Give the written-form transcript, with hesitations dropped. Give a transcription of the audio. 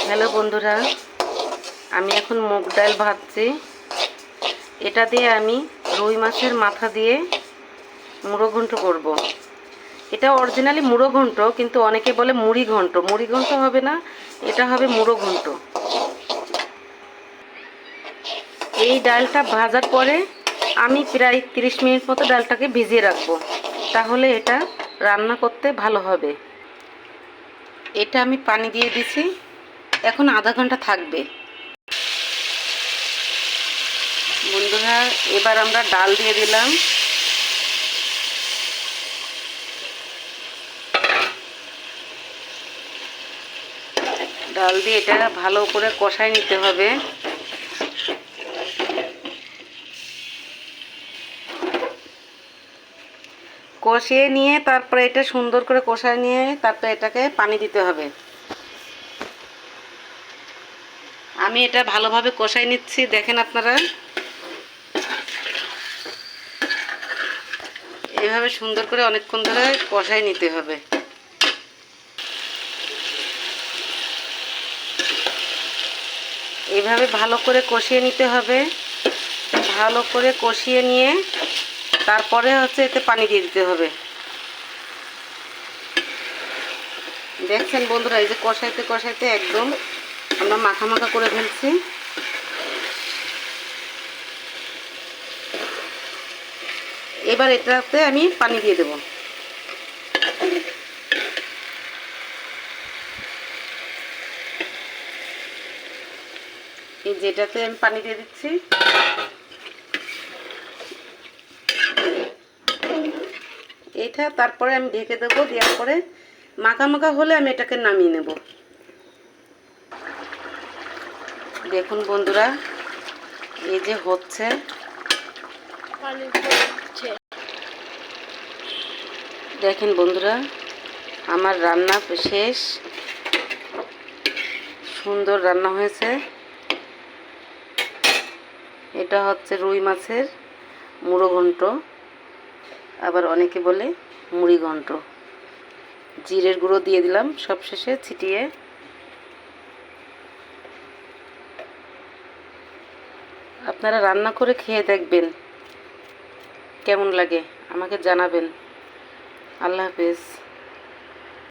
Hello বন্ধুরা, আমি এখন মুগ ডাল ভাজছি। এটা দিয়ে আমি রুই মাছের মাথা দিয়ে মুড়ো ঘন্ট করব। এটা অরিজিনালি মুড়ো ঘন্ট, কিন্তু অনেকে বলে মুড়ি ঘন্ট। মুড়ি ঘন্ট হবে না, এটা হবে মুড়ো ঘন্ট। এই ডালটা ভাজার পরে আমি প্রায় 30 মিনিট মতো ডালটাকে ভিজিয়ে রাখবো, তাহলে এটা রান্না করতে ভালো হবে। এটা আমি পানি দিয়ে দিছি, এখন আধা ঘন্টা থাকবে। বন্ধুরা, এবার আমরা ডাল দিয়ে দিলাম। ডাল দিয়ে এটা ভালো করে কষায় নিতে হবে। কষিয়ে নিয়ে তারপরে এটা সুন্দর করে কষায় নিয়ে তারপরে এটাকে পানি দিতে হবে। আমি এটা ভালোভাবে কষাই নিচ্ছি, দেখেন আপনারা। এভাবে সুন্দর করে অনেকক্ষণ ধরে কষাই নিতে হবে। এইভাবে ভালো করে কষিয়ে নিতে হবে। ভালো করে কষিয়ে নিয়ে তারপরে এতে পানি দিয়ে দিতে হবে। দেখছেন বন্ধুরা, এই যে কষাইতে কষাইতে একদম আমরা মাখা মাখা করে ফেলছি। এবার এটাতে আমি পানি দিয়ে দেব। এই যেটাতে আমি পানি দিয়ে দিচ্ছি, এটা তারপরে আমি ঢেকে দেবো। দেওয়ার পরে মাখা মাখা হলে আমি এটাকে নামিয়ে নেব। দেখুন বন্ধুরা, এই যে হচ্ছে, দেখেন বন্ধুরা, আমার রান্না শেষ। সুন্দর রান্না হয়েছে। এটা হচ্ছে রুই মাছের মুড়ো ঘন্ট, আবার অনেকে বলে মুড়ি ঘন্ট। জিরের গুঁড়ো দিয়ে দিলাম সবশেষে ছিটিয়ে। আপনারা রান্না করে খেয়ে দেখবেন কেমন লাগে, আমাকে জানাবেন। আল্লাহ হাফেজ।